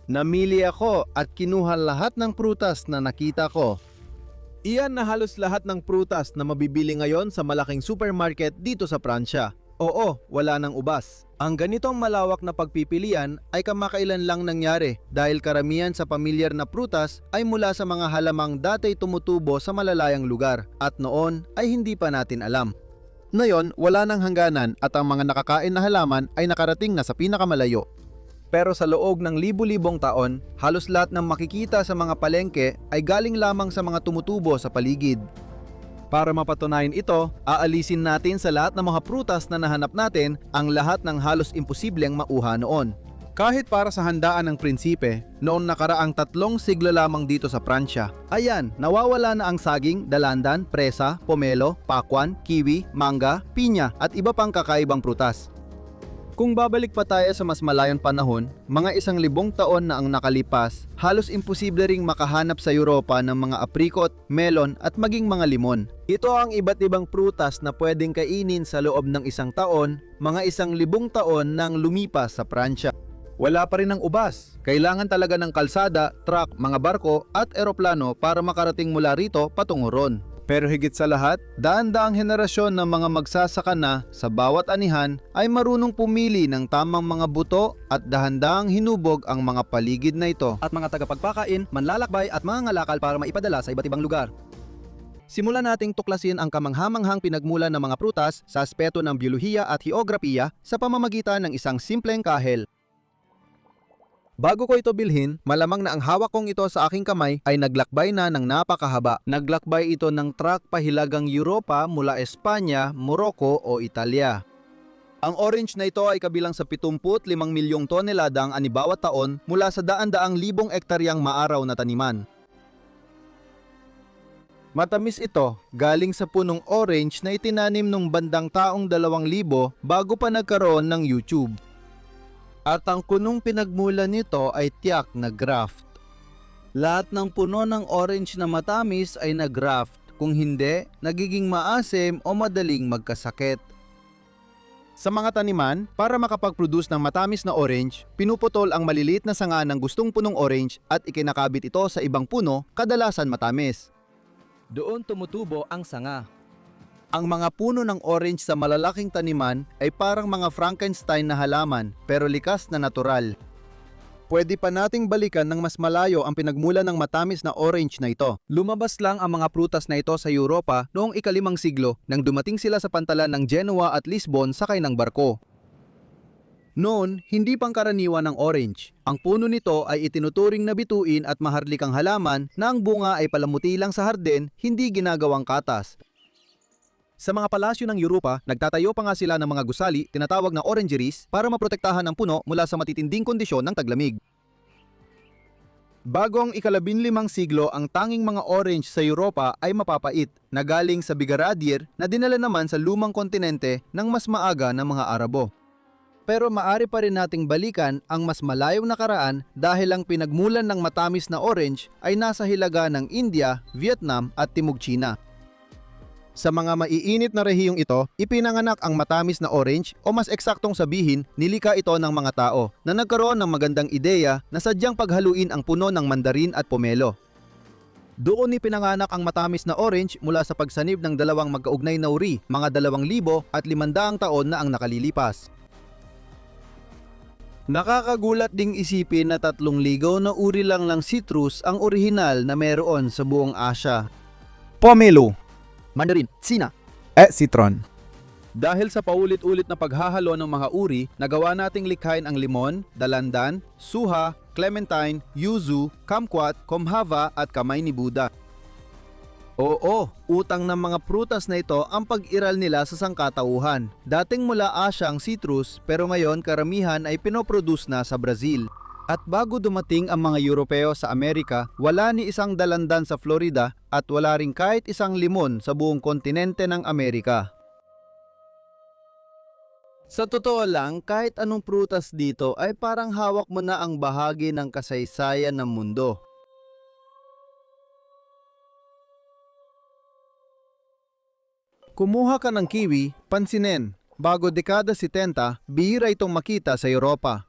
Namili ako at kinuha lahat ng prutas na nakita ko. Iyan na halos lahat ng prutas na mabibili ngayon sa malaking supermarket dito sa Pransya. Oo, wala nang ubas. Ang ganitong malawak na pagpipilian ay kamakailan lang nangyari dahil karamihan sa pamilyar na prutas ay mula sa mga halamang dati tumutubo sa malalayang lugar at noon ay hindi pa natin alam. Ngayon, wala nang hangganan at ang mga nakakain na halaman ay nakarating na sa pinakamalayo. Pero sa loob ng libu-libong taon, halos lahat ng makikita sa mga palengke ay galing lamang sa mga tumutubo sa paligid. Para mapatunayan ito, aalisin natin sa lahat ng mga prutas na nahanap natin ang lahat ng halos imposibleng mauha noon. Kahit para sa handaan ng prinsipe, noong nakaraang 3 siglo lamang dito sa Pransya. Ayan, nawawala na ang saging, dalandan, presa, pomelo, pakwan, kiwi, mangga, pinya at iba pang kakaibang prutas. Kung babalik pa tayo sa mas malayong panahon, mga 1,000 taon na ang nakalipas, halos imposible ring makahanap sa Europa ng mga aprikot, melon at maging mga limon. Ito ang iba't ibang prutas na pwedeng kainin sa loob ng 1 taon, mga 1,000 taon nang lumipas sa Pransya. Wala pa rin ang ubas. Kailangan talaga ng kalsada, truck, mga barko at eroplano para makarating mula rito patungo ron. Pero higit sa lahat, daan-daang henerasyon ng mga magsasaka na sa bawat anihan ay marunong pumili ng tamang mga buto at dahan-dahang hinubog ang mga paligid na ito. At mga tagapagpakain, manlalakbay at mga ngalakal para maipadala sa iba't ibang lugar. Simulan nating tuklasin ang kamanghamanghang pinagmulan ng mga prutas sa aspeto ng biolohiya at heograpiya sa pamamagitan ng isang simpleng kahel. Bago ko ito bilhin, malamang na ang hawak kong ito sa aking kamay ay naglakbay na ng napakahaba. Naglakbay ito ng truck pahilagang Europa mula Espanya, Morocco o Italia. Ang orange na ito ay kabilang sa 75 milyong tonelada ang ani bawat taon mula sa daan-daang libong ektaryang maaraw na taniman. Matamis ito, galing sa punong orange na itinanim nung bandang taong 2000 bago pa nagkaroon ng YouTube. At ang punong pinagmulan nito ay tiyak na graft. Lahat ng puno ng orange na matamis ay na-graft, kung hindi, nagiging maasim o madaling magkasakit. Sa mga taniman, para makapag-produce ng matamis na orange, pinuputol ang maliliit na sanga ng gustong punong orange at ikinakabit ito sa ibang puno, kadalasan matamis. Doon tumutubo ang sanga. Ang mga puno ng orange sa malalaking taniman ay parang mga Frankenstein na halaman pero likas na natural. Pwede pa nating balikan ng mas malayo ang pinagmulan ng matamis na orange na ito. Lumabas lang ang mga prutas na ito sa Europa noong ika-5 siglo nang dumating sila sa pantalan ng Genoa at Lisbon sakay ng barko. Noon, hindi pangkaraniwan ang orange. Ang puno nito ay itinuturing na bituin at maharlikang halaman na ang bunga ay palamuti lang sa hardin, hindi ginagawang katas. Sa mga palasyo ng Europa, nagtatayo pa nga sila ng mga gusali, tinatawag na orangeries, para maprotektahan ang puno mula sa matitinding kondisyon ng taglamig. Bago ang ika-15 siglo, ang tanging mga orange sa Europa ay mapapait, na galing sa Bigaradier na dinala naman sa lumang kontinente ng mas maaga ng mga Arabo. Pero maari pa rin nating balikan ang mas malayong nakaraan dahil ang pinagmulan ng matamis na orange ay nasa hilaga ng India, Vietnam at Timog China. Sa mga maiinit na rehiyong ito, ipinanganak ang matamis na orange o mas eksaktong sabihin, nilika ito ng mga tao na nagkaroon ng magandang ideya na sadyang paghaluin ang puno ng mandarin at pomelo. Doon ipinanganak ang matamis na orange mula sa pagsanib ng dalawang magkaugnay na uri, mga 2,500 taon na ang nakalilipas. Nakakagulat ding isipin na 3 ligaw na uri lang ng citrus ang orihinal na meron sa buong Asya. Pomelo, mandarin, sina, at citron. Dahil sa paulit-ulit na paghahalo ng mga uri, nagawa nating likhain ang limon, dalandan, suha, clementine, yuzu, kumquat, komhava at kamay ni Buddha. Oo, utang ng mga prutas na ito ang pag-iral nila sa sangkatauhan. Dating mula Asya ang citrus pero ngayon karamihan ay pinoproduce na sa Brazil. At bago dumating ang mga Europeo sa Amerika, wala ni isang dalandan sa Florida at wala rin kahit isang limon sa buong kontinente ng Amerika. Sa totoo lang, kahit anong prutas dito ay parang hawak mo na ang bahagi ng kasaysayan ng mundo. Kumuha ka ng kiwi, pansinin, bago dekada 70, bihira itong makita sa Europa.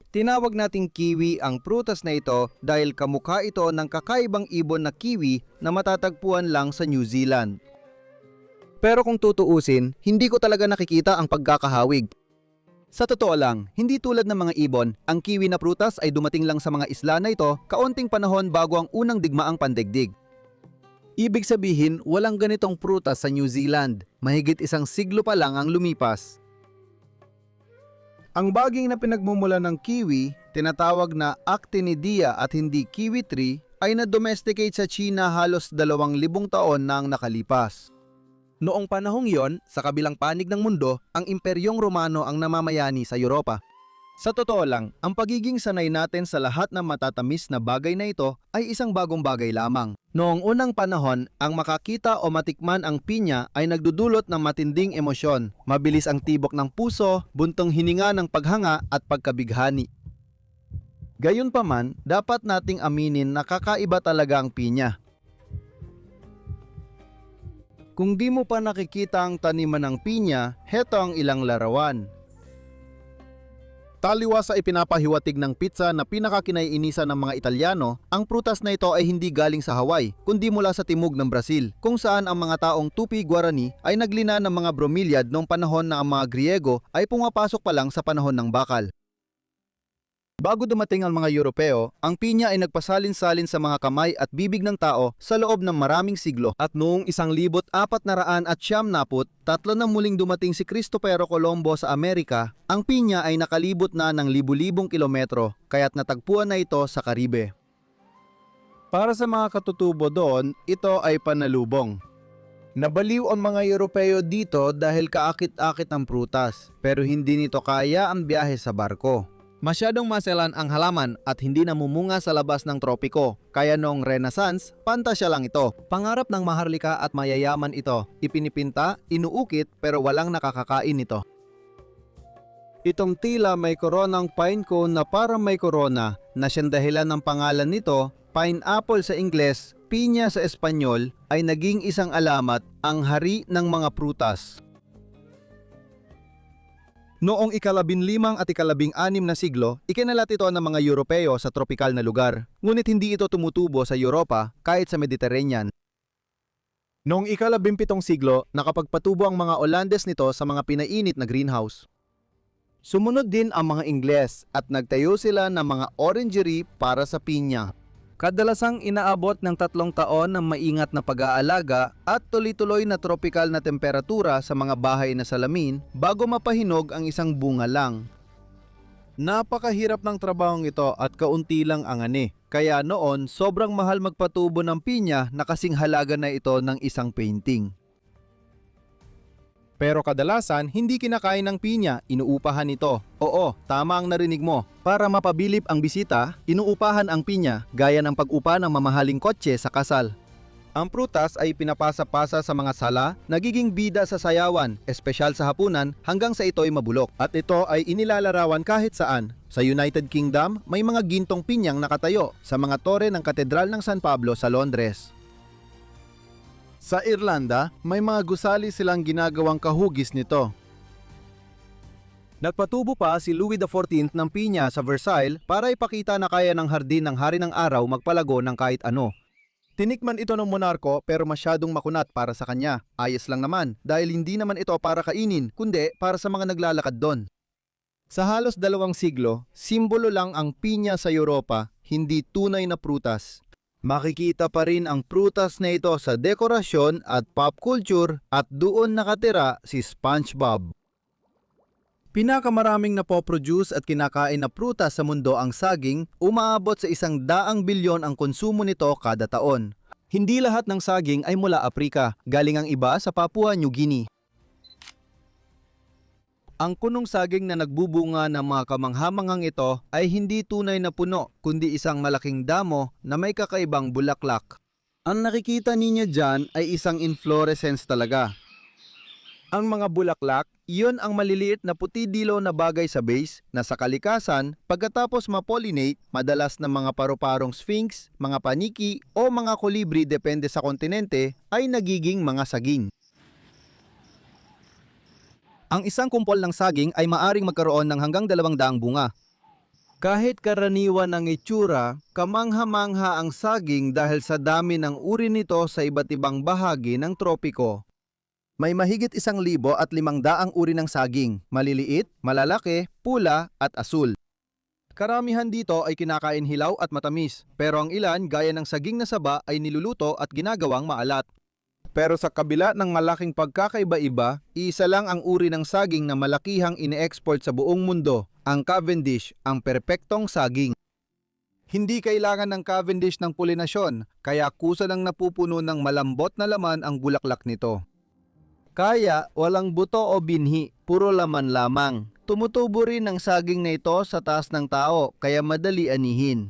Tinawag nating kiwi ang prutas na ito dahil kamukha ito ng kakaibang ibon na kiwi na matatagpuan lang sa New Zealand. Pero kung tutuusin, hindi ko talaga nakikita ang pagkakahawig. Sa totoo lang, hindi tulad ng mga ibon, ang kiwi na prutas ay dumating lang sa mga isla na ito kaunting panahon bago ang unang digmaang pandaigdig. Ibig sabihin, walang ganitong prutas sa New Zealand. Mahigit 1 siglo pa lang ang lumipas. Ang baging na pinagmumula ng kiwi, tinatawag na Actinidia at hindi kiwi tree, ay na-domesticate sa China halos 2,000 taon na ang nakalipas. Noong panahong iyon, sa kabilang panig ng mundo, ang Imperyong Romano ang namamayani sa Europa. Sa totoo lang, ang pagiging sanay natin sa lahat ng matatamis na bagay na ito ay isang bagong bagay lamang. Noong unang panahon, ang makakita o matikman ang pinya ay nagdudulot ng matinding emosyon, mabilis ang tibok ng puso, buntong hininga ng paghanga at pagkabighani. Gayunpaman, dapat nating aminin na kakaiba talaga ang pinya. Kung di mo pa nakikita ang taniman ng pinya, heto ang ilang larawan. Taliwas sa ipinapahiwatig ng pizza na pinakakinaiinisa ng mga Italyano, ang prutas na ito ay hindi galing sa Hawaii, kundi mula sa timog ng Brazil, kung saan ang mga taong Tupi-Guarani ay naglina ng mga bromeliad noong panahon na ang mga Griego ay pumapasok pa lang sa panahon ng bakal. Bago dumating ang mga Europeo, ang pinya ay nagpasalin-salin sa mga kamay at bibig ng tao sa loob ng maraming siglo at noong 1490, tatlo na muling dumating si Cristopero Colombo sa Amerika, ang pinya ay nakalibot na ng libu-libong kilometro kaya't natagpuan na ito sa Caribe. Para sa mga katutubo doon, ito ay panalubong. Nabaliw ang mga Europeo dito dahil kaakit-akit ang prutas, pero hindi nito kaya ang biyahe sa barko. Masyadong maselan ang halaman at hindi namumunga sa labas ng tropiko, kaya noong Renaissance, pantasya lang ito. Pangarap ng maharlika at mayayaman ito, ipinipinta, inuukit pero walang nakakakain nito. Itong tila may koronang pine cone na parang may korona na siyang dahilan ng pangalan nito, pineapple sa Ingles, pinya sa Espanyol, ay naging isang alamat, ang hari ng mga prutas. Noong ika-15 at ika-16 na siglo, ikinalat ito ng mga Europeo sa tropikal na lugar, ngunit hindi ito tumutubo sa Europa kahit sa Mediterranean. Noong ika-17 siglo, nakapagpatubo ang mga Olandes nito sa mga pinainit na greenhouse. Sumunod din ang mga Ingles at nagtayo sila ng mga orangery para sa pinya. Kadalasang inaabot ng 3 taon ng maingat na pag-aalaga at tuloy-tuloy na tropikal na temperatura sa mga bahay na salamin bago mapahinog ang isang bunga lang. Napakahirap ng trabahong ito at kaunti lang ang ani. Kaya noon, sobrang mahal magpatubo ng pinya na kasing halaga na ito ng isang painting. Pero kadalasan, hindi kinakain ng pinya, inuupahan ito. Oo, tama ang narinig mo. Para mapabilib ang bisita, inuupahan ang pinya gaya ng pag-upa ng mamahaling kotse sa kasal. Ang prutas ay pinapasa-pasa sa mga sala, nagiging bida sa sayawan, espesyal sa hapunan hanggang sa ito'y mabulok. At ito ay inilalarawan kahit saan. Sa United Kingdom, may mga gintong pinyang nakatayo sa mga tore ng Katedral ng San Pablo sa Londres. Sa Irlanda, may mga gusali silang ginagawang kahugis nito. Nagpatubo pa si Louis XIV ng pinya sa Versailles para ipakita na kaya ng hardin ng Hari ng Araw magpalago ng kahit ano. Tinikman ito ng monarko pero masyadong makunat para sa kanya. Ayos lang naman dahil hindi naman ito para kainin kundi para sa mga naglalakad doon. Sa halos 2 siglo, simbolo lang ang pinya sa Europa, hindi tunay na prutas. Makikita pa rin ang prutas na ito sa dekorasyon at pop culture at doon nakatira si SpongeBob. Pinakamaraming napoproduce at kinakain na prutas sa mundo ang saging, umaabot sa 100 bilyon ang konsumo nito kada taon. Hindi lahat ng saging ay mula Afrika, galing ang iba sa Papua New Guinea. Ang punong saging na nagbubunga ng mga kamanghamanghang ito ay hindi tunay na puno, kundi isang malaking damo na may kakaibang bulaklak. Ang nakikita ninyo dyan ay isang inflorescence talaga. Ang mga bulaklak, iyon ang maliliit na puti-dilaw na bagay sa base na sa kalikasan, pagkatapos ma-pollinate, madalas ng mga paru-parong sphinx, mga paniki o mga kolibri depende sa kontinente, ay nagiging mga saging. Ang isang kumpol ng saging ay maaring magkaroon ng hanggang 200 bunga. Kahit karaniwan ang itsura, kamangha-mangha ang saging dahil sa dami ng uri nito sa iba't ibang bahagi ng tropiko. May mahigit 1,500 uri ng saging, maliliit, malalaki, pula at asul. Karamihan dito ay kinakain hilaw at matamis, pero ang ilan gaya ng saging na saba ay niluluto at ginagawang maalat. Pero sa kabila ng malaking pagkakaiba-iba, isa lang ang uri ng saging na malakihang ine-export sa buong mundo, ang Cavendish, ang perpektong saging. Hindi kailangan ng Cavendish ng pulinasyon, kaya kusa lang napupuno ng malambot na laman ang bulaklak nito. Kaya walang buto o binhi, puro laman lamang. Tumutubo rin ang saging na ito sa taas ng tao, kaya madali anihin.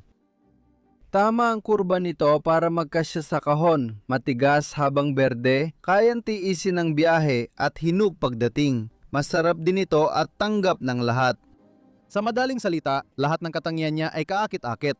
Tama ang kurba nito para magkasya sa kahon, matigas habang berde, kayang tiisin ng biyahe at hinug pagdating. Masarap din ito at tanggap ng lahat. Sa madaling salita, lahat ng katangian niya ay kaakit-akit.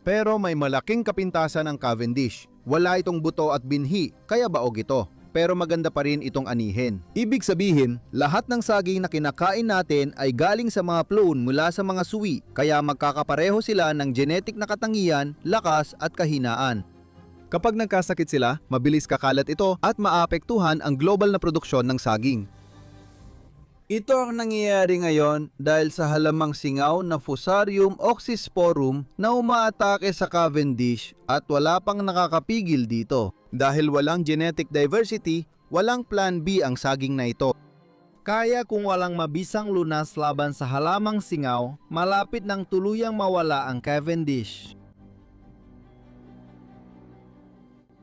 Pero may malaking kapintasan ang Cavendish. Wala itong buto at binhi, kaya baog ito. Pero maganda pa rin itong anihin. Ibig sabihin, lahat ng saging na kinakain natin ay galing sa mga clone mula sa mga suwi, kaya magkakapareho sila ng genetic na katangian, lakas at kahinaan. Kapag nagkasakit sila, mabilis kakalat ito at maapektuhan ang global na produksyon ng saging. Ito ang nangyayari ngayon dahil sa halamang singaw na Fusarium oxysporum na umaatake sa Cavendish at wala pang nakakapigil dito. Dahil walang genetic diversity, walang plan B ang saging na ito. Kaya kung walang mabisang lunas laban sa halamang singaw, malapit nang tuluyang mawala ang Cavendish.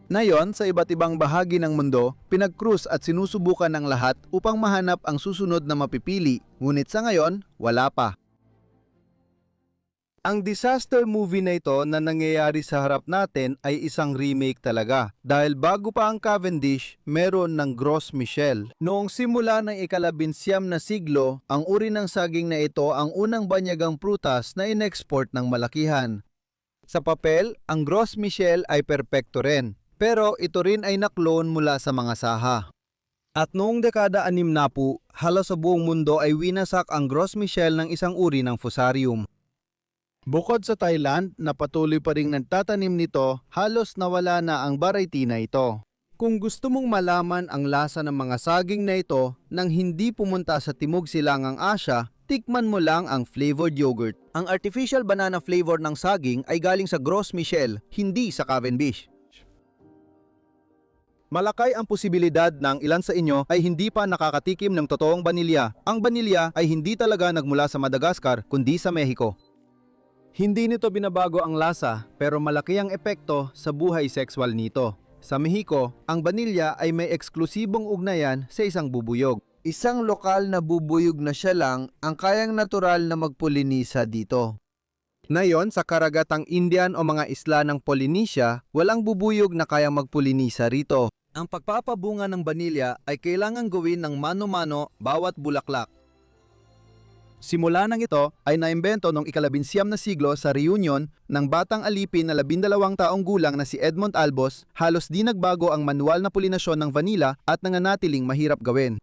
Ngayon, sa iba't ibang bahagi ng mundo, pinag-cruise at sinusubukan ng lahat upang mahanap ang susunod na mapipili, ngunit sa ngayon, wala pa. Ang disaster movie na ito na nangyayari sa harap natin ay isang remake talaga. Dahil bago pa ang Cavendish, meron ng Gros Michel. Noong simula ng ika-19 na siglo, ang uri ng saging na ito ang unang banyagang prutas na in-export ng malakihan. Sa papel, ang Gros Michel ay perpekto rin. Pero ito rin ay naklon mula sa mga saha. At noong dekada 60, halos sa buong mundo ay winasak ang Gros Michel ng isang uri ng Fusarium. Bukod sa Thailand na patuloy pa ring nagtatanim nito, halos nawala na ang variety na ito. Kung gusto mong malaman ang lasa ng mga saging na ito nang hindi pumunta sa Timog Silangang Asya, tikman mo lang ang flavored yogurt. Ang artificial banana flavor ng saging ay galing sa Gros Michel, hindi sa Cavendish. Malakay ang posibilidad ng ilan sa inyo ay hindi pa nakakatikim ng totoong banilya. Ang banilya ay hindi talaga nagmula sa Madagascar kundi sa Mexico. Hindi nito binabago ang lasa pero malaki ang epekto sa buhay sexual nito. Sa Mexico, ang banilya ay may eksklusibong ugnayan sa isang bubuyog. Isang lokal na bubuyog na siya lang ang kayang natural na magpulinisa dito. Ngayon, sa karagatang Indian o mga isla ng Polynesia, walang bubuyog na kayang magpulinisa rito. Ang pagpapabunga ng banilya ay kailangang gawin ng mano-mano bawat bulaklak. Simula nang ito ay naimbento noong ika-19 na siglo sa Reunion ng batang alipin na 12 taong gulang na si Edmond Albos, halos di nagbago ang manual na pulinasyon ng vanilla at nanganatiling mahirap gawin.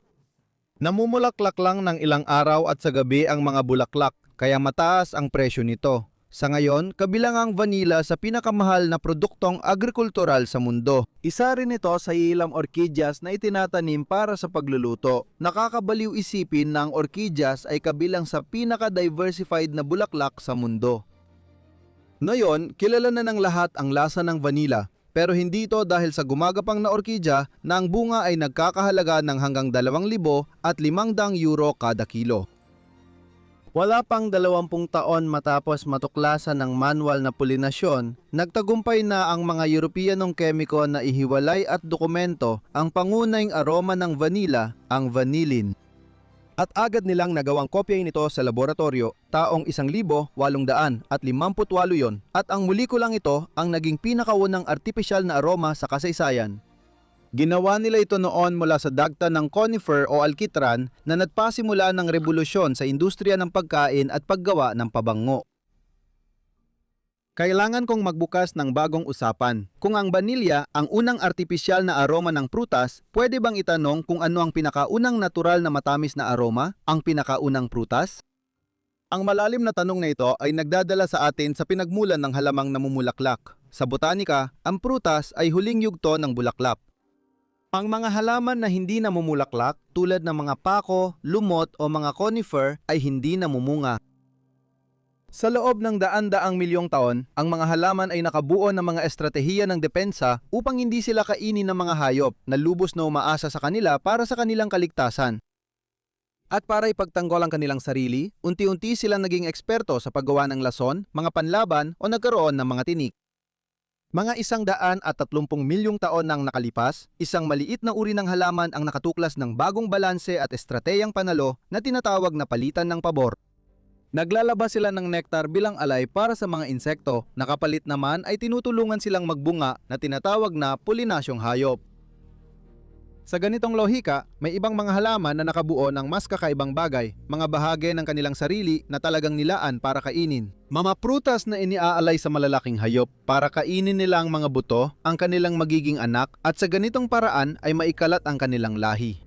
Namumulaklak lang ng ilang araw at sa gabi ang mga bulaklak, kaya mataas ang presyo nito. Sa ngayon, kabilang ang vanilla sa pinakamahal na produktong agrikultural sa mundo. Isa rin ito sa ilang orkidyas na itinatanim para sa pagluluto. Nakakabaliw isipin na ang orkidyas ay kabilang sa pinaka-diversified na bulaklak sa mundo. Ngayon, kilala na ng lahat ang lasa ng vanilla. Pero hindi ito dahil sa gumagapang na orkidya na ang bunga ay nagkakahalaga ng hanggang 2,000 at 500 euro kada kilo. Wala pang 20 taon matapos matuklasan ng manual na pulinasyon, nagtagumpay na ang mga Europeanong kemiko na ihiwalay at dokumento ang pangunahing aroma ng vanilla, ang vanillin. At agad nilang nagawang kopya nito sa laboratorio taong 1,858 yon at ang molekulang ito ang naging pinakaunang artipisyal na aroma sa kasaysayan. Ginawa nila ito noon mula sa dagta ng conifer o alkitran na nagpasimula ng revolusyon sa industriya ng pagkain at paggawa ng pabango. Kailangan kong magbukas ng bagong usapan. Kung ang vanilya ang unang artipisyal na aroma ng prutas, pwede bang itanong kung ano ang pinakaunang natural na matamis na aroma, ang pinakaunang prutas? Ang malalim na tanong na ito ay nagdadala sa atin sa pinagmulan ng halamang namumulaklak. Sa botanika, ang prutas ay huling yugto ng bulaklak. Ang mga halaman na hindi namumulaklak tulad ng mga pako, lumot o mga conifer ay hindi namumunga. Sa loob ng daan-daang milyong taon, ang mga halaman ay nakabuo ng mga estratehiya ng depensa upang hindi sila kainin ng mga hayop na lubos na umaasa sa kanila para sa kanilang kaligtasan. At para ipagtanggol ang kanilang sarili, unti-unti silang naging eksperto sa paggawa ng lason, mga panlaban o nagkaroon ng mga tinik. Mga 130 milyong taon nang nakalipas, isang maliit na uri ng halaman ang nakatuklas ng bagong balanse at estratehiyang panalo na tinatawag na palitan ng pabor. Naglalabas sila ng nektar bilang alay para sa mga insekto, nakapalit naman ay tinutulungan silang magbunga na tinatawag na polinasyong hayop. Sa ganitong lohika, may ibang mga halaman na nakabuo ng mas kakaibang bagay, mga bahagi ng kanilang sarili na talagang nilaan para kainin. Mga prutas na iniaalay sa malalaking hayop para kainin nila ang mga buto, ang kanilang magiging anak at sa ganitong paraan ay maikalat ang kanilang lahi.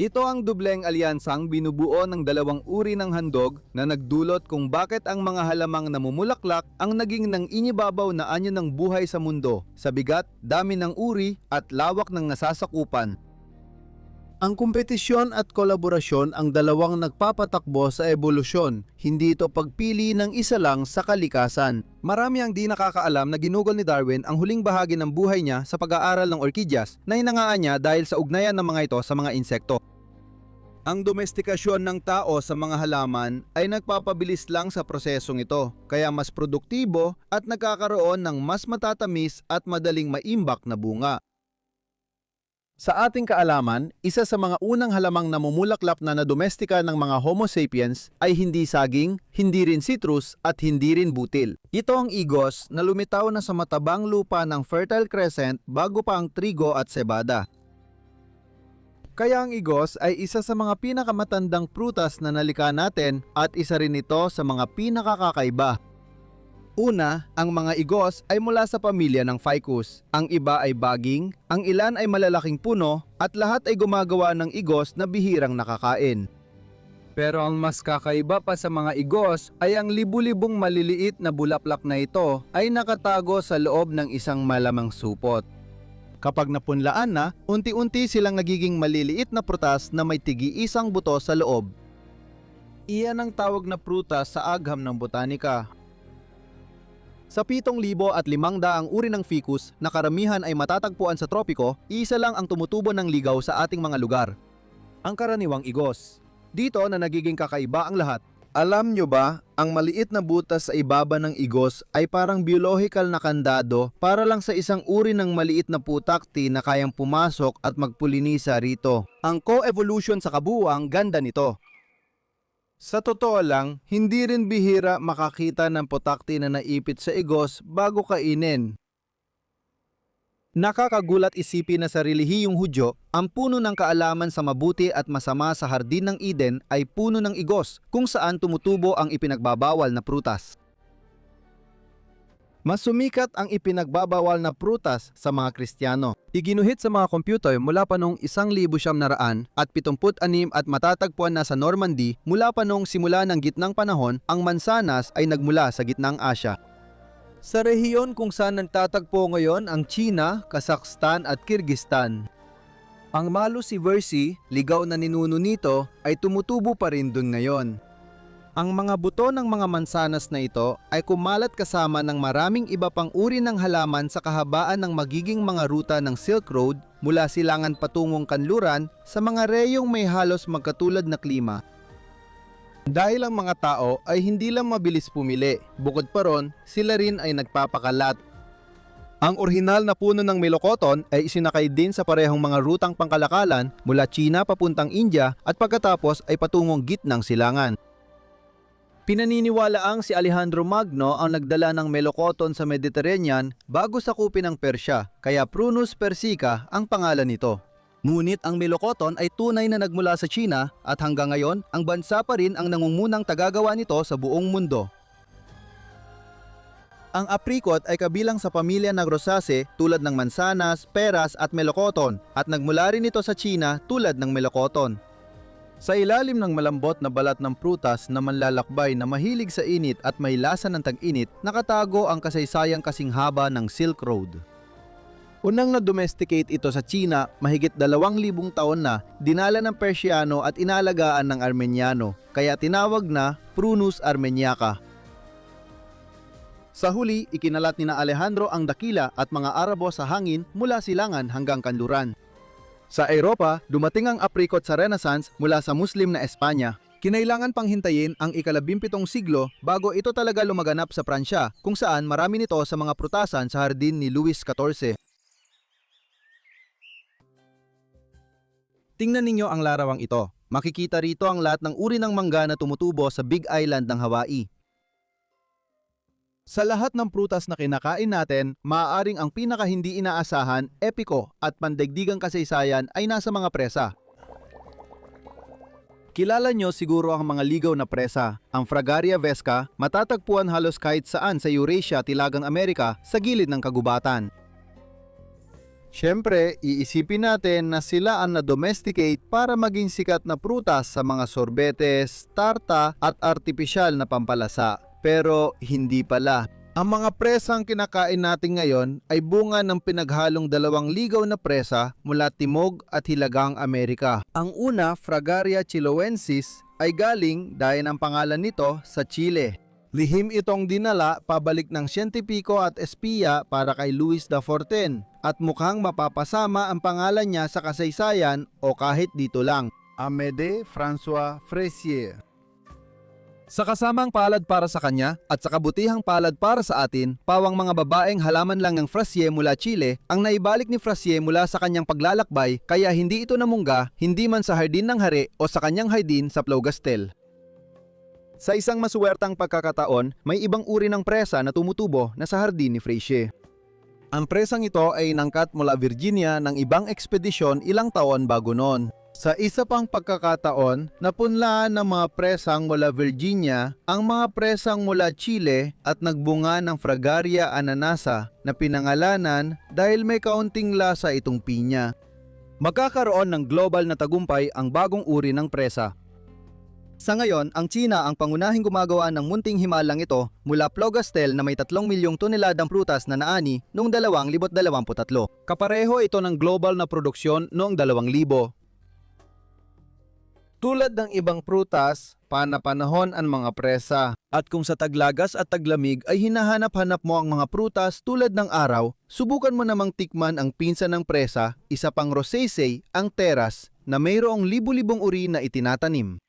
Ito ang dubleng alyansang binubuo ng dalawang uri ng handog na nagdulot kung bakit ang mga halamang namumulaklak ang naging nang inibabaw na anyo ng buhay sa mundo, sa bigat, dami ng uri at lawak ng nasasakupan. Ang kompetisyon at kolaborasyon ang dalawang nagpapatakbo sa ebolusyon, hindi ito pagpili ng isa lang sa kalikasan. Marami ang di nakakaalam na ginugol ni Darwin ang huling bahagi ng buhay niya sa pag-aaral ng orchidyas na hinangaan niya dahil sa ugnayan ng mga ito sa mga insekto. Ang domestikasyon ng tao sa mga halaman ay nagpapabilis lang sa prosesong ito, kaya mas produktibo at nagkakaroon ng mas matatamis at madaling maimbak na bunga. Sa ating kaalaman, isa sa mga unang halamang namumulaklak na nadomestika ng mga Homo sapiens ay hindi saging, hindi rin citrus at hindi rin butil. Ito ang igos na lumitaw na sa matabang lupa ng Fertile Crescent bago pa ang trigo at cebada. Kaya ang igos ay isa sa mga pinakamatandang prutas na nalikha natin at isa rin ito sa mga pinakakakaiba. Una, ang mga igos ay mula sa pamilya ng ficus. Ang iba ay baging, ang ilan ay malalaking puno, at lahat ay gumagawa ng igos na bihirang nakakain. Pero ang mas kakaiba pa sa mga igos ay ang libu-libong maliliit na bulaklak na ito ay nakatago sa loob ng isang malamang supot. Kapag napunlaan na, unti-unti silang nagiging maliliit na prutas na may tigi-isang buto sa loob. Iyan ang tawag na prutas sa agham ng botanika. Sa 7,500 uri ng ficus na karamihan ay matatagpuan sa tropiko, isa lang ang tumutubo ng ligaw sa ating mga lugar. Ang karaniwang igos. Dito na nagiging kakaiba ang lahat. Alam nyo ba, ang maliit na butas sa ibaba ng igos ay parang biological na kandado para lang sa isang uri ng maliit na putakti na kayang pumasok at magpulinisa rito. Ang co-evolution sa kabuuan, ganda nito. Sa totoo lang, hindi rin bihira makakita ng putakti na naipit sa igos bago kainin. Nakakagulat isipin na sa relihiyong Hudyo, ang puno ng kaalaman sa mabuti at masama sa Hardin ng Eden ay puno ng igos kung saan tumutubo ang ipinagbabawal na prutas. Mas sumikat ang ipinagbabawal na prutas sa mga Kristiyano. Iginuhit sa mga kompyuter mula pa noong 1976 at matatagpuan na sa Normandy mula pa noong simula ng gitnang panahon, ang mansanas ay nagmula sa gitnang Asya. Sa rehiyon kung saan nagtatagpo ngayon ang China, Kazakhstan at Kyrgyzstan. Ang Malus sieversii, ligaw na ninuno nito, ay tumutubo pa rin dun ngayon. Ang mga buto ng mga mansanas na ito ay kumalat kasama ng maraming iba pang uri ng halaman sa kahabaan ng magiging mga ruta ng Silk Road mula silangan patungong kanluran sa mga reyong may halos magkatulad na klima. Dahil ang mga tao ay hindi lang mabilis pumili, bukod pa ron, sila rin ay nagpapakalat. Ang orihinal na puno ng melocoton ay isinakay din sa parehong mga rutang pangkalakalan mula China papuntang India at pagkatapos ay patungong gitnang silangan. Pinaniniwalaang si Alejandro Magno ang nagdala ng melocoton sa Mediterranean bago sakupin ang Persya, kaya Prunus persica ang pangalan nito. Ngunit ang melocoton ay tunay na nagmula sa China at hanggang ngayon ang bansa pa rin ang nangungunang tagagawa nito sa buong mundo. Ang apricot ay kabilang sa pamilya ng Rosaceae tulad ng mansanas, peras at melocoton at nagmula rin ito sa China tulad ng melocoton. Sa ilalim ng malambot na balat ng prutas na manlalakbay na mahilig sa init at may lasa ng tag-init, nakatago ang kasaysayang kasing haba ng Silk Road. Unang na-domesticate ito sa China mahigit 2,000 taon na, dinala ng Persiano at inalagaan ng Armenyano, kaya tinawag na Prunus armeniaca. Sa huli, ikinalat ni na Alejandro ang dakila at mga Arabo sa hangin mula silangan hanggang kanluran. Sa Europa, dumating ang apricot sa Renaissance mula sa Muslim na Espanya. Kinailangan pang hintayin ang ika-17 siglo bago ito talaga lumaganap sa Pransya, kung saan marami nito sa mga prutasan sa hardin ni Louis XIV. Tingnan ninyo ang larawang ito. Makikita rito ang lahat ng uri ng mangga na tumutubo sa Big Island ng Hawaii. Sa lahat ng prutas na kinakain natin, maaaring ang pinaka hindi inaasahan, epiko at pandaigdigang kasaysayan ay nasa mga presa. Kilala nyo siguro ang mga ligaw na presa. Ang Fragaria vesca, matatagpuan halos kahit saan sa Eurasia, Tilagang Amerika, sa gilid ng kagubatan. Siyempre, iisipin natin na sila ang na-domesticate para maging sikat na prutas sa mga sorbetes, tarta at artipisyal na pampalasa. Pero hindi pala. Ang mga presang kinakain natin ngayon ay bunga ng pinaghalong dalawang ligaw na presa mula Timog at Hilagang Amerika. Ang una, Fragaria chiloensis, ay galing dahil ang pangalan nito sa Chile. Lihim itong dinala pabalik ng siyentipiko at espiya para kay Louis XIV at mukhang mapapasama ang pangalan niya sa kasaysayan o kahit dito lang. Amédée François Fraisier. Sa kasamang palad para sa kanya at sa kabutihang palad para sa atin, pawang mga babaeng halaman lang ng Fraisier mula Chile ang naibalik ni Fraisier mula sa kanyang paglalakbay, kaya hindi ito namungga hindi man sa hardin ng hari o sa kanyang hardin sa Plougastel. Sa isang masuwertang pagkakataon, may ibang uri ng presa na tumutubo na sa hardin ni Fraisier. Ang presang ito ay inangkat mula Virginia ng ibang ekspedisyon ilang taon bago noon. Sa isa pang pagkakataon, napunlaan ng mga presang mula Virginia ang mga presang mula Chile at nagbunga ng Fragaria ananasa na pinangalanan dahil may kaunting lasa itong pinya. Magkakaroon ng global na tagumpay ang bagong uri ng presa. Sa ngayon, ang China ang pangunahing gumagawa ng munting himalang ito mula Plougastel na may 3 milyong toneladang prutas na naani noong 2023. Kapareho ito ng global na produksyon noong 2000. Tulad ng ibang prutas, panapanahon ang mga presa. At kung sa taglagas at taglamig ay hinahanap-hanap mo ang mga prutas tulad ng araw, subukan mo namang tikman ang pinsan ng presa, isa pang rosaceae, ang teras, na mayroong libu-libong uri na itinatanim.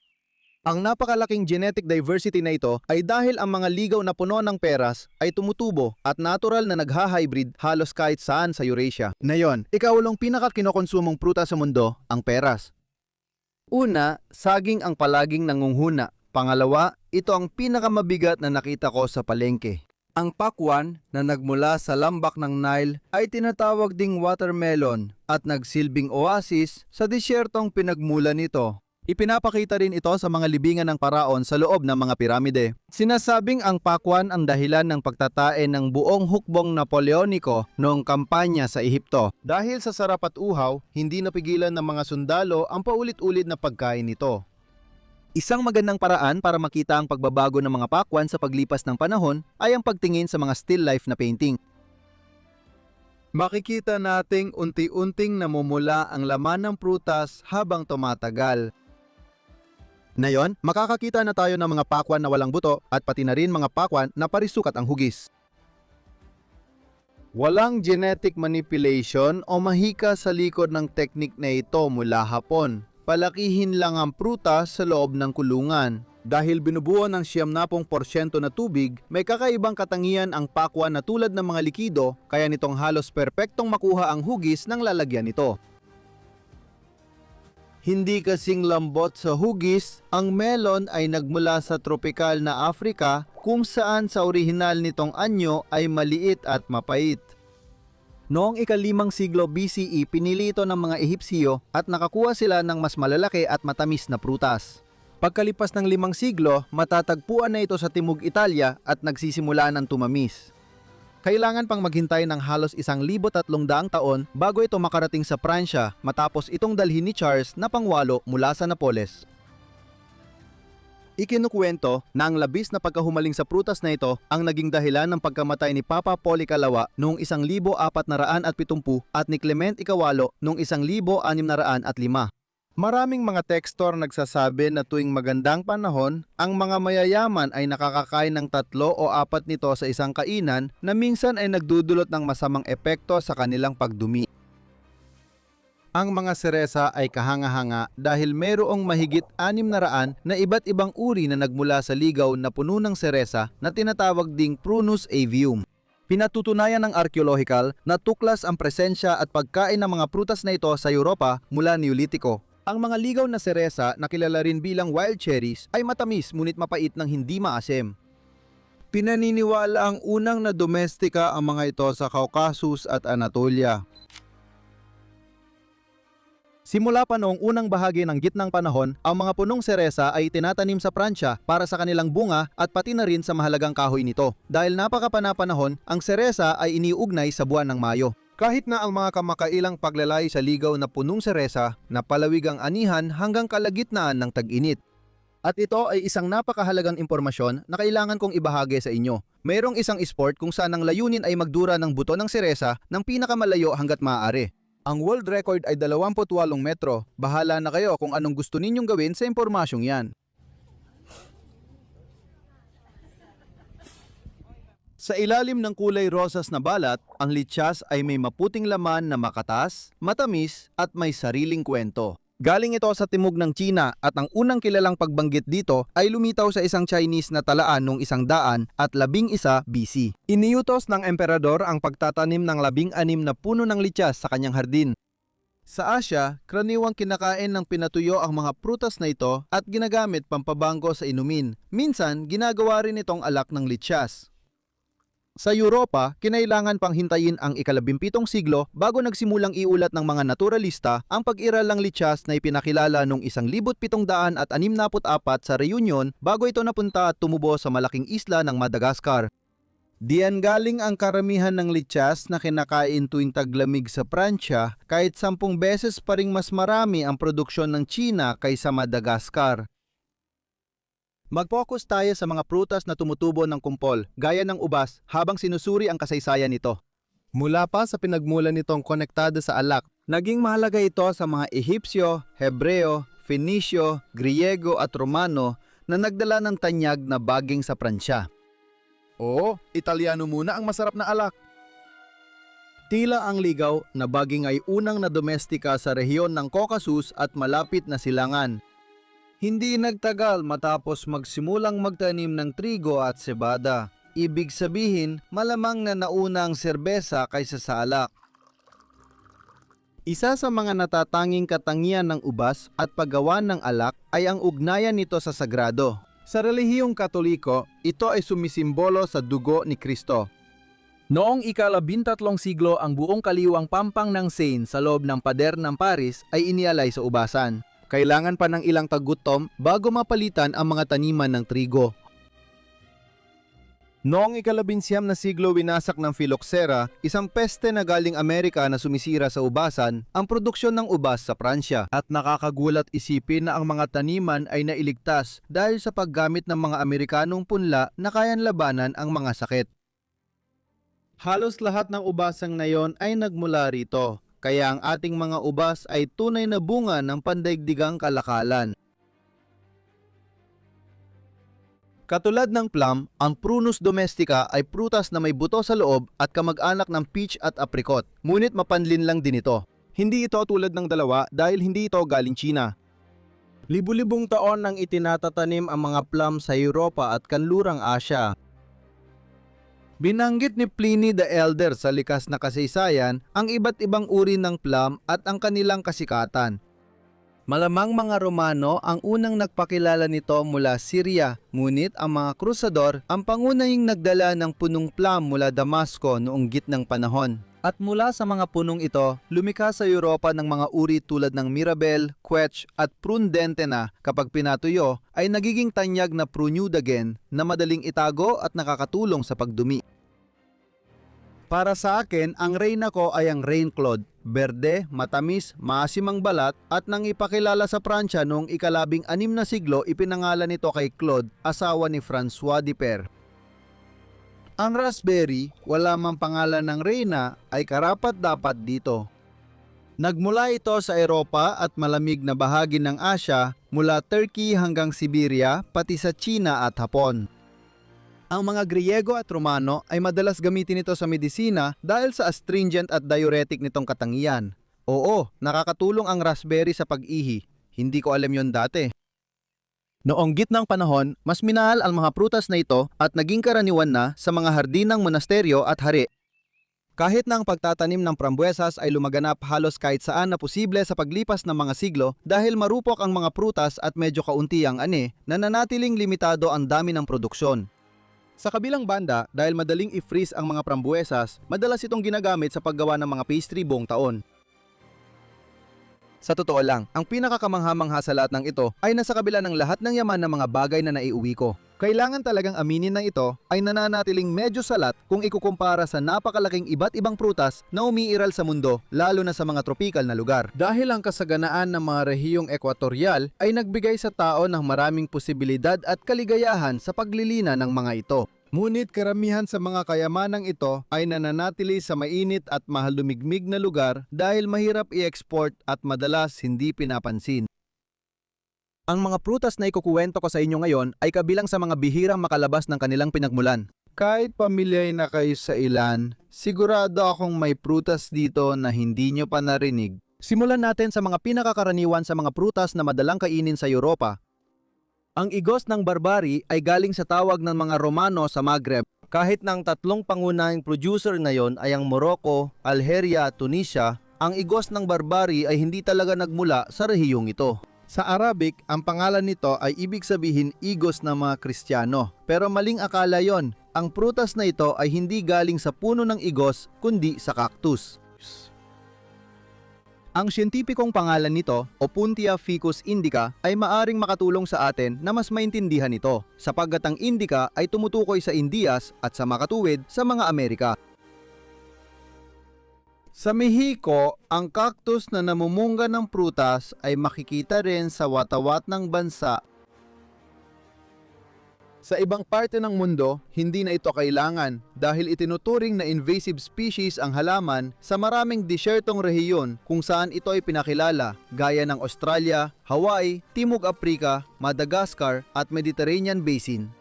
Ang napakalaking genetic diversity na ito ay dahil ang mga ligaw na puno ng peras ay tumutubo at natural na nagha-hybrid halos kahit saan sa Eurasia. Ngayon, ikawalong pinaka-kinokonsumong prutas sa mundo, ang peras. Una, saging ang palaging nangunghuna. Pangalawa, ito ang pinakamabigat na nakita ko sa palengke. Ang pakwan na nagmula sa lambak ng Nile ay tinatawag ding watermelon at nagsilbing oasis sa disyertong pinagmula nito. Ipinapakita rin ito sa mga libingan ng paraon sa loob ng mga piramide. Sinasabing ang pakwan ang dahilan ng pagtatae ng buong hukbong Napoleoniko noong kampanya sa Ehipto. Dahil sa sarap at uhaw, hindi napigilan ng mga sundalo ang paulit-ulit na pagkain nito. Isang magandang paraan para makita ang pagbabago ng mga pakwan sa paglipas ng panahon ay ang pagtingin sa mga still life na painting. Makikita nating unti-unting namumula ang laman ng prutas habang tumatagal. Ngayon, makakakita na tayo ng mga pakwan na walang buto at pati na rin mga pakwan na parisukat ang hugis. Walang genetic manipulation o mahika sa likod ng teknik na ito mula hapon. Palakihin lang ang prutas sa loob ng kulungan. Dahil binubuo ng 70% na tubig, may kakaibang katangian ang pakwan na tulad ng mga likido, kaya nitong halos perpektong makuha ang hugis ng lalagyan nito. Hindi kasing lambot sa hugis, ang melon ay nagmula sa tropikal na Afrika kung saan sa orihinal nitong anyo ay maliit at mapait. Noong ika-5 siglo BCE, pinili ito ng mga Ehipsyo at nakakuha sila ng mas malalaki at matamis na prutas. Pagkalipas ng 5 siglo, matatagpuan na ito sa Timog Italia at nagsisimula ng tumamis. Kailangan pang maghintay ng halos 1,300 taon bago ito makarating sa Pransya matapos itong dalhin ni Charles na pangwalo mula sa Napoles. Ikinukwento na ang labis na pagkahumaling sa prutas na ito ang naging dahilan ng pagkamatay ni Papa Poli Kalawa noong 1470 at ni Clement Ikawalo noong 1605. Maraming mga tekstor nagsasabi na tuwing magandang panahon, ang mga mayayaman ay nakakakain ng 3 o 4 nito sa isang kainan na minsan ay nagdudulot ng masamang epekto sa kanilang pagdumi. Ang mga seresa ay kahanga-hanga dahil mayroong mahigit 600 na iba't ibang uri na nagmula sa ligaw na puno ng seresa na tinatawag ding Prunus avium. Pinatutunayan ng arkeolohikal na tuklas ang presensya at pagkain ng mga prutas na ito sa Europa mula Neolitiko. Ang mga ligaw na seresa na kilala rin bilang wild cherries ay matamis ngunit mapait ng hindi maasim. Pinaniniwala ang unang na domestika ang mga ito sa Caucasus at Anatolia. Simula pa noong unang bahagi ng gitnang panahon, ang mga punong seresa ay tinatanim sa Pransya para sa kanilang bunga at pati na rin sa mahalagang kahoy nito. Dahil napakapanapanahon, ang seresa ay iniugnay sa buwan ng Mayo. Kahit na ang mga kamakailang paglalay sa ligaw na punong seresa na palawig ang anihan hanggang kalagitnaan ng tag-init. At ito ay isang napakahalagang impormasyon na kailangan kong ibahagi sa inyo. Mayroong isang sport kung saan ang layunin ay magdura ng buto ng seresa ng pinakamalayo hanggat maaari. Ang world record ay 28 metro. Bahala na kayo kung anong gusto ninyong gawin sa impormasyong yan. Sa ilalim ng kulay rosas na balat, ang litsas ay may maputing laman na makatas, matamis at may sariling kwento. Galing ito sa timog ng China at ang unang kilalang pagbanggit dito ay lumitaw sa isang Chinese na talaan noong 111 BC. Iniutos ng emperador ang pagtatanim ng 16 na puno ng litsas sa kanyang hardin. Sa Asya, karaniwang kinakain ng pinatuyo ang mga prutas na ito at ginagamit pampabango sa inumin. Minsan, ginagawa rin itong alak ng litsas. Sa Europa, kinailangan pang hintayin ang ika-17 siglo bago nagsimulang iulat ng mga naturalista ang pag-iral ng litsas na ipinakilala noong 1764 sa Reunion bago ito napunta at tumubo sa malaking isla ng Madagascar. Diyan galing ang karamihan ng litsas na kinakain tuwing taglamig sa Pransya, kahit 10 beses pa ring mas marami ang produksyon ng China kaysa Madagascar. Mag-focus tayo sa mga prutas na tumutubo ng kumpol, gaya ng ubas, habang sinusuri ang kasaysayan nito. Mula pa sa pinagmulan nitong konektado sa alak, naging mahalaga ito sa mga Ehipsyo, Hebreo, Fenicio, Griego at Romano na nagdala ng tanyag na baging sa Pransya. Oo, Italyano muna ang masarap na alak. Tila ang ligaw na baging ay unang na domestika sa rehiyon ng Caucasus at malapit na silangan. Hindi nagtagal matapos magsimulang magtanim ng trigo at cebada. Ibig sabihin, malamang na nauna ang serbesa kaysa sa alak. Isa sa mga natatanging katangian ng ubas at paggawa ng alak ay ang ugnayan nito sa sagrado. Sa relihiyong Katoliko, ito ay sumisimbolo sa dugo ni Kristo. Noong ika-13 siglo, ang buong kaliwang pampang ng Seine sa loob ng pader ng Paris ay inialay sa ubasan. Kailangan pa ng ilang tagutom bago mapalitan ang mga taniman ng trigo. Noong ika-19 na siglo, winasak ng Phylloxera, isang peste na galing Amerika na sumisira sa ubasan, ang produksyon ng ubas sa Pransya. At nakakagulat isipin na ang mga taniman ay nailigtas dahil sa paggamit ng mga Amerikanong punla na kayang labanan ang mga sakit. Halos lahat ng ubasang na yon ay nagmula rito. Kaya ang ating mga ubas ay tunay na bunga ng pandaigdigang kalakalan. Katulad ng plum, ang Prunus domestica ay prutas na may buto sa loob at kamag-anak ng peach at apricot, ngunit mapanlin lang din ito. Hindi ito tulad ng dalawa dahil hindi ito galing China. Libu-libong taon nang itinatatanim ang mga plum sa Europa at kanlurang Asya. Binanggit ni Pliny the Elder sa likas na kasaysayan ang iba't ibang uri ng plum at ang kanilang kasikatan. Malamang mga Romano ang unang nagpakilala nito mula Syria, ngunit ang mga krusador ang pangunahing nagdala ng punong plum mula Damasco noong gitnang panahon. At mula sa mga punong ito, lumikha sa Europa ng mga uri tulad ng Mirabelle, Quetch at Prundente na kapag pinatuyo ay nagiging tanyag na Prunudagen na madaling itago at nakakatulong sa pagdumi. Para sa akin, ang reyna ko ay ang Reine Claude. Berde, matamis, maasim ang balat at nang ipakilala sa Pransya noong ika-16 na siglo, ipinangalan nito kay Claude, asawa ni François de Per. Ang raspberry, wala mang pangalan ng reyna, ay karapat-dapat dito. Nagmula ito sa Europa at malamig na bahagi ng Asya mula Turkey hanggang Siberia pati sa China at Hapon. Ang mga Griego at Romano ay madalas gamitin ito sa medisina dahil sa astringent at diuretic nitong katangian. Oo, nakakatulong ang raspberry sa pag-ihi. Hindi ko alam yon dati. Noong gitnang panahon, mas minahal ang mga prutas na ito at naging karaniwan na sa mga hardin ng monasteryo at hari. Kahit na ang pagtatanim ng prambuesas ay lumaganap halos kahit saan na posible sa paglipas ng mga siglo dahil marupok ang mga prutas at medyo kaunti ang ani, nananatiling limitado ang dami ng produksyon. Sa kabilang banda, dahil madaling i-freeze ang mga prambuesas, madalas itong ginagamit sa paggawa ng mga pastry buong taon. Sa totoo lang, ang pinakakamangha-mangha sa lahat ng ito ay nasa kabila ng lahat ng yaman ng mga bagay na naiuwi ko. Kailangan talagang aminin na ito ay nananatiling medyo salat kung ikukumpara sa napakalaking iba't ibang prutas na umiiral sa mundo, lalo na sa mga tropikal na lugar. Dahil ang kasaganaan ng mga rehiyong ekwatorial ay nagbigay sa tao ng maraming posibilidad at kaligayahan sa paglilina ng mga ito. Ngunit karamihan sa mga kayamanang ito ay nananatili sa mainit at mahal lumigmig na lugar dahil mahirap i-export at madalas hindi pinapansin. Ang mga prutas na ikukuwento ko sa inyo ngayon ay kabilang sa mga bihirang makalabas ng kanilang pinagmulan. Kahit pamilyay na kayo sa ilan, sigurado akong may prutas dito na hindi nyo pa narinig. Simulan natin sa mga pinakakaraniwan sa mga prutas na madalang kainin sa Europa. Ang igos ng barbary ay galing sa tawag ng mga Romano sa Maghreb. Kahit ng tatlong pangunahing producer ngayon ay ang Morocco, Algeria at Tunisia, ang igos ng barbary ay hindi talaga nagmula sa rehiyong ito. Sa Arabic, ang pangalan nito ay ibig sabihin igos ng mga Kristiyano. Pero maling akala yon. Ang prutas na ito ay hindi galing sa puno ng igos kundi sa cactus. Ang siyentipikong pangalan nito, Opuntia ficus indica, ay maaring makatulong sa atin na mas maintindihan ito, sapagkat ang indica ay tumutukoy sa Indias at sa makatuwid sa mga Amerika. Sa Mexico, ang cactus na namumunga ng prutas ay makikita rin sa watawat ng bansa. Sa ibang parte ng mundo, hindi na ito kailangan dahil itinuturing na invasive species ang halaman sa maraming desyertong rehiyon kung saan ito ay pinakilala, gaya ng Australia, Hawaii, Timog Aprika, Madagascar at Mediterranean Basin.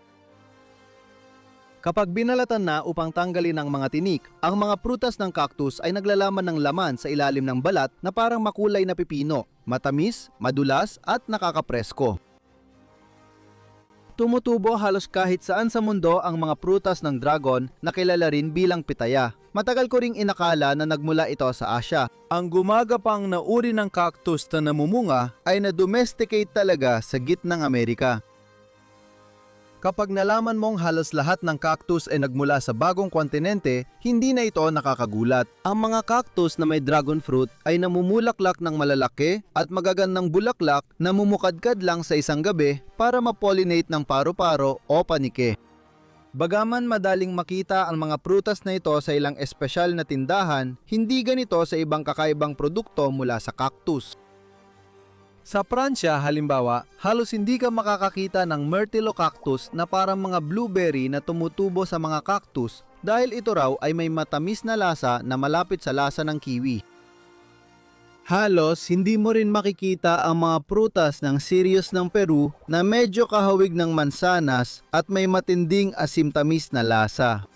Kapag binalatan na upang tanggalin ang mga tinik, ang mga prutas ng cactus ay naglalaman ng laman sa ilalim ng balat na parang makulay na pipino, matamis, madulas at nakakapresko. Tumutubo halos kahit saan sa mundo ang mga prutas ng dragon na kilala rin bilang pitaya. Matagal ko ring inakala na nagmula ito sa Asya. Ang gumagapang na uri ng cactus na namumunga ay na-domesticate talaga sa gitnang Amerika. Kapag nalaman mong halos lahat ng cactus ay nagmula sa bagong kontinente, hindi na ito nakakagulat. Ang mga cactus na may dragon fruit ay namumulaklak ng malalaki at magagandang bulaklak na mumukadkad lang sa isang gabi para mapollinate ng paru-paro o panike. Bagaman madaling makita ang mga prutas na ito sa ilang espesyal na tindahan, hindi ganito sa ibang kakaibang produkto mula sa cactus. Sa Pransya, halimbawa, halos hindi ka makakakita ng myrtilo cactus na parang mga blueberry na tumutubo sa mga cactus dahil ito raw ay may matamis na lasa na malapit sa lasa ng kiwi. Halos hindi mo rin makikita ang mga prutas ng Sirius ng Peru na medyo kahawig ng mansanas at may matinding asim-tamis na lasa.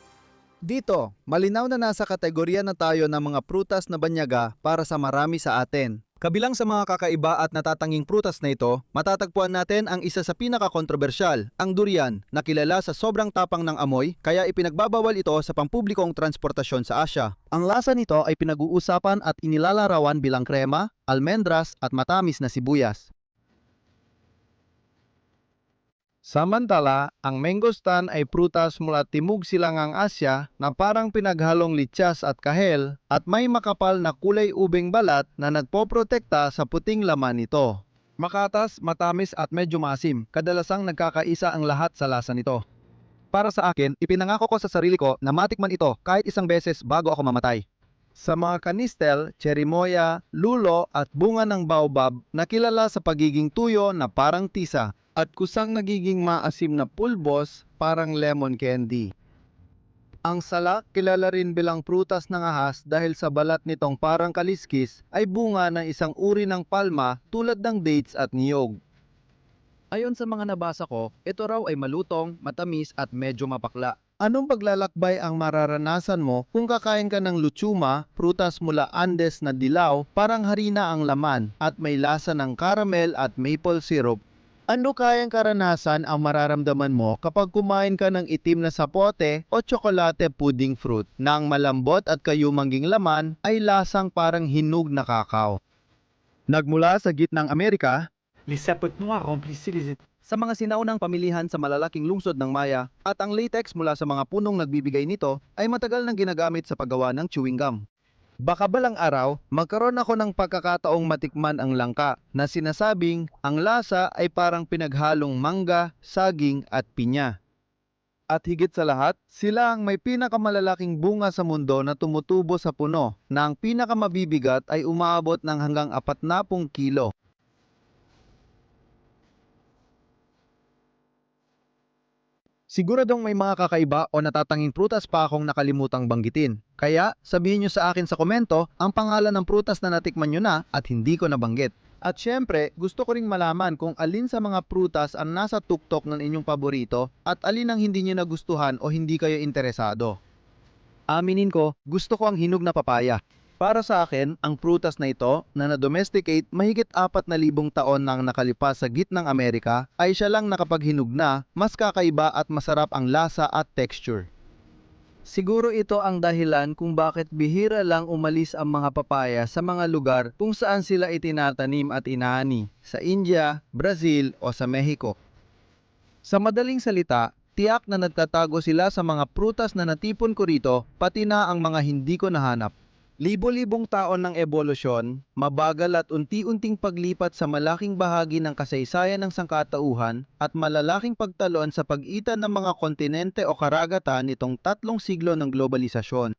Dito, malinaw na nasa kategorya na tayo ng mga prutas na banyaga para sa marami sa atin. Kabilang sa mga kakaiba at natatanging prutas na ito, matatagpuan natin ang isa sa pinaka-kontrobersyal, ang durian, na kilala sa sobrang tapang ng amoy kaya ipinagbabawal ito sa pampublikong transportasyon sa Asya. Ang lasa nito ay pinag-uusapan at inilalarawan bilang krema, almendras at matamis na sibuyas. Samantala, ang mangostan ay prutas mula Timog Silangang Asya na parang pinaghalong litsas at kahel at may makapal na kulay ubing balat na nagpoprotekta sa puting laman nito. Makatas, matamis at medyo maasim, kadalasang nagkakaisa ang lahat sa lasa nito. Para sa akin, ipinangako ko sa sarili ko na matikman ito kahit isang beses bago ako mamatay. Sa mga kanistel, cherimoya, lulo at bunga ng baobab na kilala sa pagiging tuyo na parang tisa at kusang nagiging maasim na pulbos parang lemon candy. Ang salak, kilala rin bilang prutas ng ahas dahil sa balat nitong parang kaliskis, ay bunga ng isang uri ng palma tulad ng dates at niyog. Ayon sa mga nabasa ko, ito raw ay malutong, matamis at medyo mapakla. Anong paglalakbay ang mararanasan mo kung kakain ka ng lutsuma, prutas mula Andes na dilaw, parang harina ang laman at may lasa ng caramel at maple syrup? Ano kayang karanasan ang mararamdaman mo kapag kumain ka ng itim na sapote o tsokolate pudding fruit na ang malambot at kayumangging laman ay lasang parang hinog na kakao? Nagmula sa gitnang Amerika, Les sapotes noires remplissaient les sa mga sinaunang pamilihan sa malalaking lungsod ng Maya at ang latex mula sa mga punong nagbibigay nito ay matagal nang ginagamit sa paggawa ng chewing gum. Baka balang araw, magkaroon ako ng pagkakataong matikman ang langka na sinasabing ang lasa ay parang pinaghalong mangga, saging at pinya. At higit sa lahat, sila ang may pinakamalalaking bunga sa mundo na tumutubo sa puno na ang pinakamabibigat ay umaabot ng hanggang 40 kilo. Siguradong may mga kakaiba o natatanging prutas pa akong nakalimutang banggitin. Kaya sabihin nyo sa akin sa komento ang pangalan ng prutas na natikman nyo na at hindi ko nabanggit. At syempre, gusto ko ring malaman kung alin sa mga prutas ang nasa tuktok ng inyong paborito at alin ang hindi nyo nagustuhan o hindi kayo interesado. Aminin ko, gusto ko ang hinog na papaya. Para sa akin, ang prutas na ito na na-domesticate mahigit 4,000 taon nang nakalipas sa gitnang Amerika ay siya lang nakapaghinog na, mas kakaiba at masarap ang lasa at texture. Siguro ito ang dahilan kung bakit bihira lang umalis ang mga papaya sa mga lugar kung saan sila itinatanim at inaani, sa India, Brazil o sa Mexico. Sa madaling salita, tiyak na nagtatago sila sa mga prutas na natipon ko rito, pati na ang mga hindi ko nahanap. Libo-libong taon ng ebolusyon, mabagal at unti-unting paglipat sa malaking bahagi ng kasaysayan ng sangkatauhan at malalaking pagtalon sa pagitan ng mga kontinente o karagatan nitong 3 siglo ng globalisasyon.